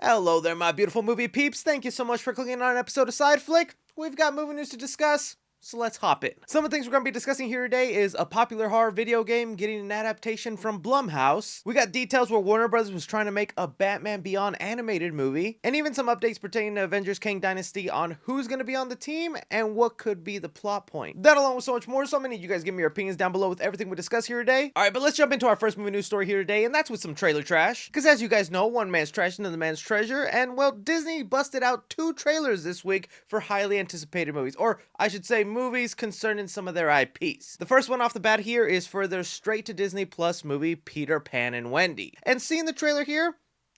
Hello there, my beautiful movie peeps. Thank you so much for clicking on an episode of Side Flick. We've got movie news to discuss, so let's hop in. Some of the things we're going to be discussing here today is a popular horror video game getting an adaptation from Blumhouse. We got details where Warner Bros. Was trying to make a Batman Beyond animated movie, and even some updates pertaining to Avengers Kang Dynasty on who's going to be on the team and what could be the plot point. That along with so much more, so I'm going to need you guys to give me your opinions down below with everything we discuss here today. Alright, but let's jump into our first movie news story here today, and that's with some trailer trash. Because as you guys know, one man's trash is another man's treasure, and well, Disney busted out 2 trailers this week for highly anticipated movies, or I should say movies concerning some of their IPs. The first one off the bat here is for their straight to Disney Plus movie Peter Pan and Wendy. And seeing the trailer here,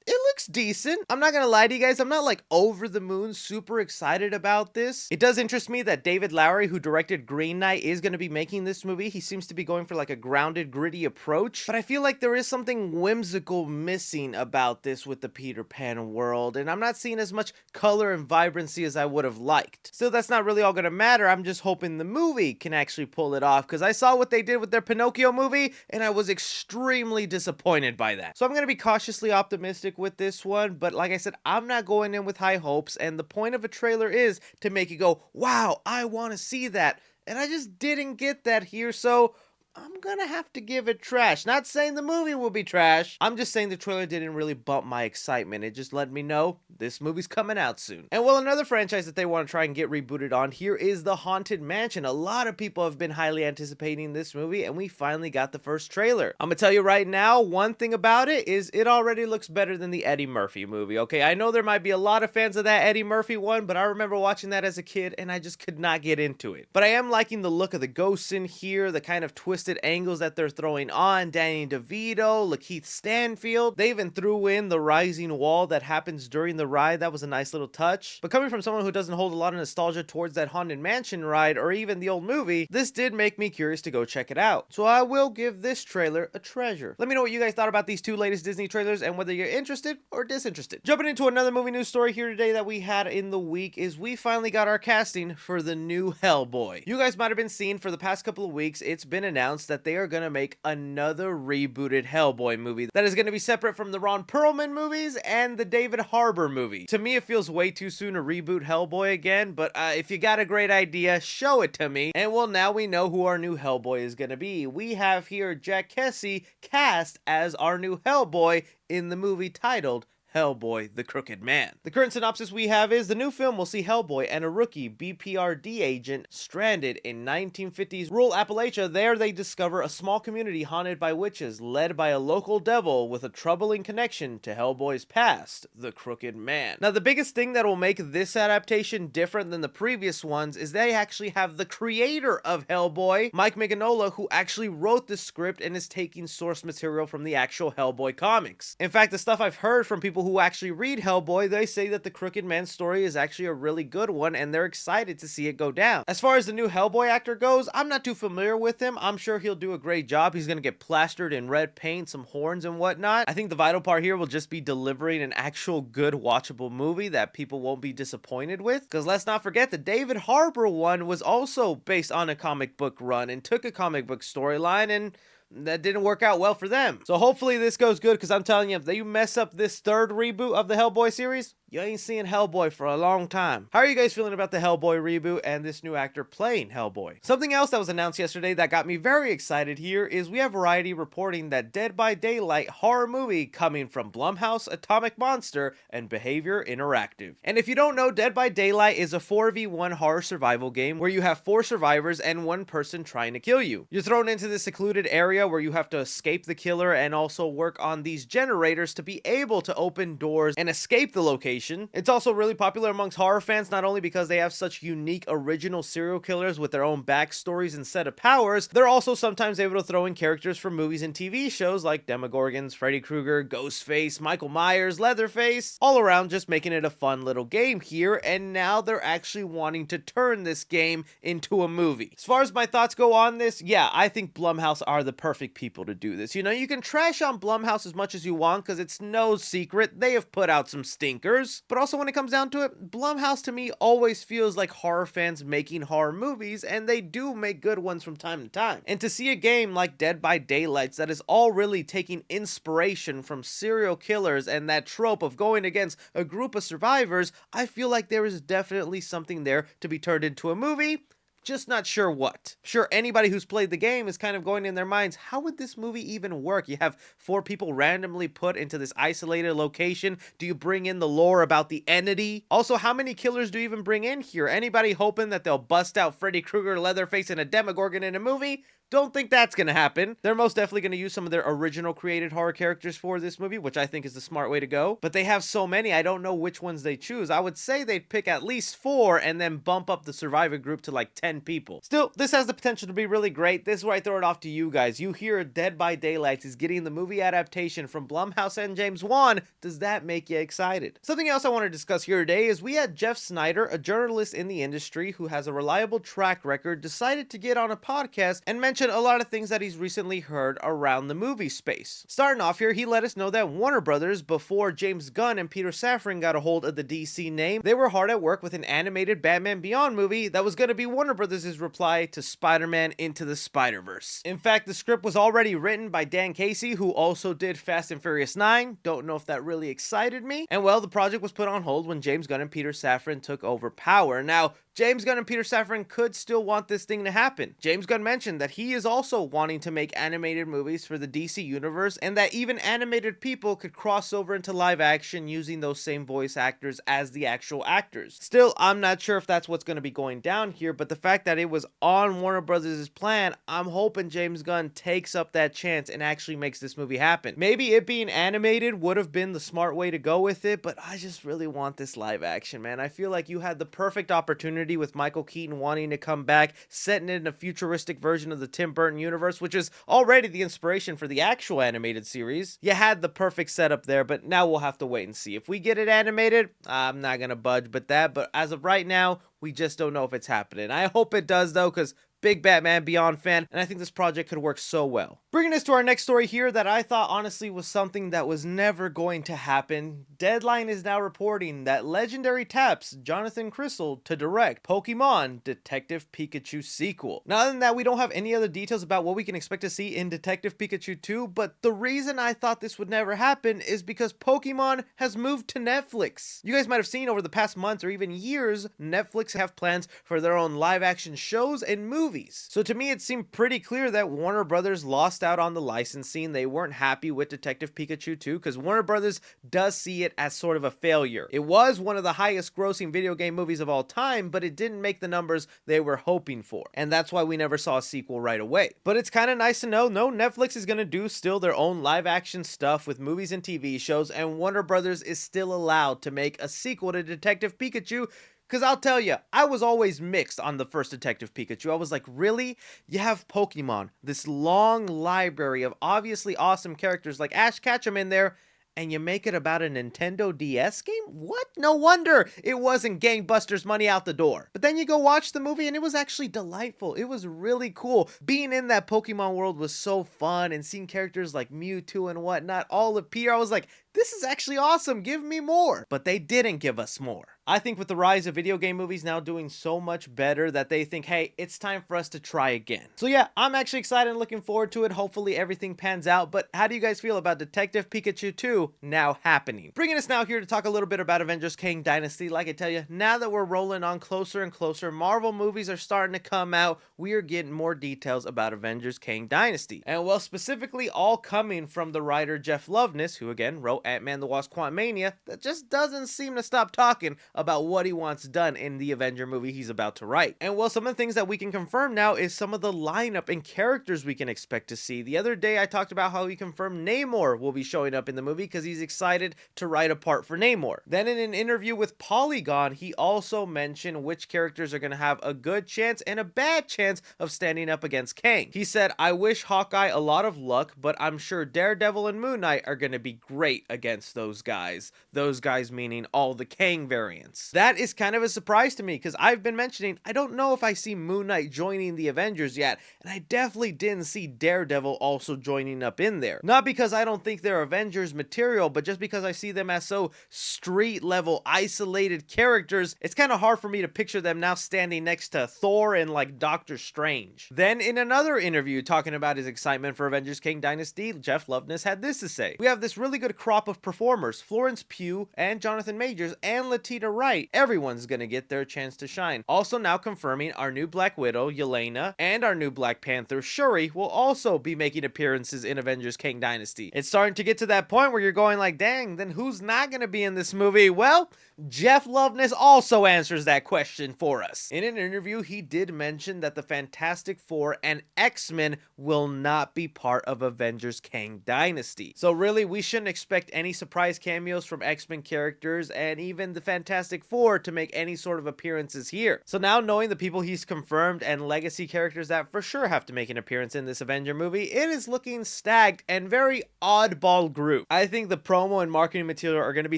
it looks decent. I'm not gonna lie to you guys, I'm not like over the moon super excited about this. It does interest me that David Lowery, who directed Green Knight, is gonna be making this movie. He seems to be going for like a grounded, gritty approach, but I feel like there is something whimsical missing about this with the Peter Pan world, and I'm not seeing as much color and vibrancy as I would have liked. Still, that's not really all gonna matter. I'm just hoping the movie can actually pull it off, because I saw what they did with their Pinocchio movie, and I was extremely disappointed by that. So I'm gonna be cautiously optimistic with this one, but like I said, I'm not going in with high hopes, and the point of a trailer is to make you go, wow, I want to see that, and I just didn't get that here, so I'm gonna have to give it trash. Not saying the movie will be trash, I'm just saying the trailer didn't really bump my excitement. It just let me know this movie's coming out soon. And well, another franchise that they want to try and get rebooted on here is the Haunted Mansion. A lot of people have been highly anticipating this movie, and we finally got the first trailer. I'm gonna tell you right now, one thing about it is it already looks better than the Eddie Murphy movie, okay? I know there might be a lot of fans of that Eddie Murphy one, but I remember watching that as a kid, and I just could not get into it. But I am liking the look of the ghosts in here, the kind of twisted angles that they're throwing on Danny DeVito, Lakeith Stanfield. They even threw in the rising wall that happens during the ride. That was a nice little touch. But coming from someone who doesn't hold a lot of nostalgia towards that Haunted Mansion ride or even the old movie, this did make me curious to go check it out. So I will give this trailer a treasure. Let me know what you guys thought about these 2 latest Disney trailers and whether you're interested or disinterested. Jumping into another movie news story here today that we had in the week is we finally got our casting for the new Hellboy. You guys might have been seeing for the past couple of weeks, it's been announced that they are going to make another rebooted Hellboy movie that is going to be separate from the Ron Perlman movies and the David Harbour movie. To me, it feels way too soon to reboot Hellboy again, but if you got a great idea, show it to me. And well, now we know who our new Hellboy is going to be. We have here Jack Kesey cast as our new Hellboy in the movie titled Hellboy, the Crooked Man. The current synopsis we have is the new film will see Hellboy and a rookie BPRD agent stranded in 1950s rural Appalachia. There they discover a small community haunted by witches led by a local devil with a troubling connection to Hellboy's past, the Crooked Man. Now, the biggest thing that will make this adaptation different than the previous ones is they actually have the creator of Hellboy, Mike Mignola, who actually wrote the script and is taking source material from the actual Hellboy comics. In fact, the stuff I've heard from people who actually read Hellboy, they say that the Crooked Man story is actually a really good one, and they're excited to see it go down. As far as the new Hellboy actor goes, I'm not too familiar with him. I'm sure he'll do a great job. He's gonna get plastered in red paint, some horns and whatnot. I think the vital part here will just be delivering an actual good watchable movie that people won't be disappointed with, because let's not forget the David Harbour one was also based on a comic book run and took a comic book storyline, and that didn't work out well for them. So hopefully this goes good, because I'm telling you, if they mess up this 3rd reboot of the Hellboy series, you ain't seeing Hellboy for a long time. How are you guys feeling about the Hellboy reboot and this new actor playing Hellboy? Something else that was announced yesterday that got me very excited here is we have Variety reporting that Dead by Daylight horror movie coming from Blumhouse, Atomic Monster, and Behavior Interactive. And if you don't know, Dead by Daylight is a 4v1 horror survival game where you have 4 survivors and 1 person trying to kill you. You're thrown into this secluded area where you have to escape the killer and also work on these generators to be able to open doors and escape the location. It's also really popular amongst horror fans, not only because they have such unique original serial killers with their own backstories and set of powers, they're also sometimes able to throw in characters from movies and TV shows like Demogorgons, Freddy Krueger, Ghostface, Michael Myers, Leatherface, all around just making it a fun little game here, and now they're actually wanting to turn this game into a movie. As far as my thoughts go on this, yeah, I think Blumhouse are the perfect people to do this. You know, you can trash on Blumhouse as much as you want because it's no secret they have put out some stinkers. But also when it comes down to it, Blumhouse to me always feels like horror fans making horror movies, and they do make good ones from time to time. And to see a game like Dead by Daylight that is all really taking inspiration from serial killers and that trope of going against a group of survivors, I feel like there is definitely something there to be turned into a movie. Just not sure what. Sure, anybody who's played the game is kind of going in their minds, how would this movie even work? You have 4 people randomly put into this isolated location. Do you bring in the lore about the entity? Also, how many killers do you even bring in here? Anybody hoping that they'll bust out Freddy Krueger, Leatherface, and a Demogorgon in a movie? Don't think that's gonna happen. They're most definitely gonna use some of their original created horror characters for this movie, which I think is the smart way to go. But they have so many, I don't know which ones they choose. I would say they'd pick at least 4 and then bump up the survivor group to like 10 people. Still, this has the potential to be really great. This is where I throw it off to you guys. You hear Dead by Daylight is getting the movie adaptation from Blumhouse and James Wan. Does that make you excited? Something else I want to discuss here today is we had Jeff Snyder, a journalist in the industry who has a reliable track record, decided to get on a podcast and mention a lot of things that he's recently heard around the movie space. Starting off here, he let us know that Warner Brothers, before James Gunn and Peter Safran got a hold of the DC name, they were hard at work with an animated Batman Beyond movie that was going to be Warner Brothers' reply to Spider-Man Into the Spider-Verse. In fact, the script was already written by Dan Casey, who also did Fast and Furious 9. Don't know if that really excited me. And well, the project was put on hold when James Gunn and Peter Safran took over power. Now, James Gunn and Peter Safran could still want this thing to happen. James Gunn mentioned that he is also wanting to make animated movies for the DC universe, and that even animated people could cross over into live action using those same voice actors as the actual actors. Still, I'm not sure if that's what's going to be going down here, but the fact that it was on Warner Brothers' plan, I'm hoping James Gunn takes up that chance and actually makes this movie happen. Maybe it being animated would have been the smart way to go with it, but I just really want this live action, man. I feel like you had the perfect opportunity with Michael Keaton wanting to come back, setting it in a futuristic version of the Tim Burton universe, which is already the inspiration for the actual animated series. You had the perfect setup there, but now we'll have to wait and see. If we get it animated, I'm not gonna budge but as of right now, we just don't know if it's happening. I hope it does though, because big Batman Beyond fan, and I think this project could work so well. Bringing us to our next story here that I thought honestly was something that was never going to happen. Deadline is now reporting that Legendary taps Jonathan Crystal to direct Pokemon Detective Pikachu sequel. Now, other than that, we don't have any other details about what we can expect to see in Detective Pikachu 2, but the reason I thought this would never happen is because Pokemon has moved to Netflix. You guys might have seen over the past months or even years, Netflix have plans for their own live action shows and movies. So to me, it seemed pretty clear that Warner Brothers lost out on the licensing. They weren't happy with Detective Pikachu 2 because Warner Brothers does see it as sort of a failure. It was one of the highest grossing video game movies of all time, but it didn't make the numbers they were hoping for. And that's why we never saw a sequel right away. But it's kind of nice to know, no, Netflix is going to do still their own live action stuff with movies and TV shows, and Warner Brothers is still allowed to make a sequel to Detective Pikachu. Because I'll tell you, I was always mixed on the first Detective Pikachu. I was like, really? You have Pokemon, this long library of obviously awesome characters like Ash Ketchum in there, and you make it about a Nintendo DS game? What? No wonder it wasn't gangbusters money out the door. But then you go watch the movie and it was actually delightful. It was really cool. Being in that Pokemon world was so fun, and seeing characters like Mewtwo and whatnot all appear, I was like, this is actually awesome. Give me more. But they didn't give us more. I think with the rise of video game movies now doing so much better that they think, hey, it's time for us to try again. So yeah, I'm actually excited and looking forward to it. Hopefully everything pans out. But how do you guys feel about Detective Pikachu 2 now happening? Bringing us now here to talk a little bit about Avengers Kang Dynasty. Like I tell you, now that we're rolling on closer and closer, Marvel movies are starting to come out. We are getting more details about Avengers Kang Dynasty. And well, specifically all coming from the writer Jeff Loveness, who again wrote Ant-Man the Wasp Quantumania, that just doesn't seem to stop talking about what he wants done in the Avenger movie he's about to write. And well, some of the things that we can confirm now is some of the lineup and characters we can expect to see. The other day I talked about how he confirmed Namor will be showing up in the movie because he's excited to write a part for Namor. Then in an interview with Polygon, he also mentioned which characters are going to have a good chance and a bad chance of standing up against Kang. He said, I wish Hawkeye a lot of luck, but I'm sure Daredevil and Moon Knight are going to be great against those guys. Those guys meaning all the Kang variants. audience. That is kind of a surprise to me because I've been mentioning I don't know if I see Moon Knight joining the Avengers yet, and I definitely didn't see Daredevil also joining up in there. Not because I don't think they're Avengers material, but just because I see them as so street level isolated characters. It's kind of hard for me to picture them now standing next to Thor and like Doctor Strange. Then in another interview talking about his excitement for Avengers Kang Dynasty, Jeff Loveness had this to say: "We have this really good crop of performers, Florence Pugh and Jonathan Majors and Letitia Wright. Everyone's gonna get their chance to shine. Also now confirming our new Black Widow, Yelena, and our new Black Panther, Shuri, will also be making appearances in Avengers Kang Dynasty." It's starting to get to that point where you're going like, dang, then who's not gonna be in this movie? Well, Jeff Loveness also answers that question for us. In an interview, he did mention that the Fantastic Four and X-Men will not be part of Avengers Kang Dynasty. So really, we shouldn't expect any surprise cameos from X-Men characters and even the Fantastic Four to make any sort of appearances here. So now knowing the people he's confirmed and legacy characters that for sure have to make an appearance in this Avenger movie, it is looking stacked and very oddball group. I think the promo and marketing material are going to be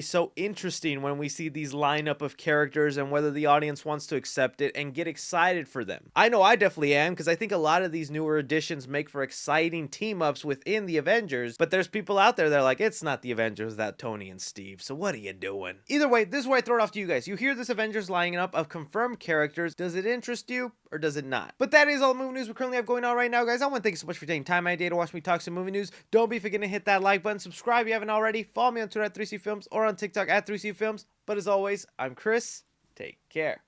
so interesting when we see these lineup of characters and whether the audience wants to accept it and get excited for them. I know I definitely am, because I think a lot of these newer additions make for exciting team-ups within the Avengers, but there's people out there that are like, it's not the Avengers without Tony and Steve, so what are you doing? Either way, this is where I throw it off to you guys. You hear this Avengers lineup of confirmed characters, does it interest you or does it not? But that is all the movie news we currently have going on right now, guys. I want to thank you so much for taking time out of your day to watch me talk some movie news. Don't be forgetting to hit that like button, subscribe if you haven't already, follow me on Twitter at 3C Films or on TikTok at 3C Films. But as always, I'm Chris. Take care.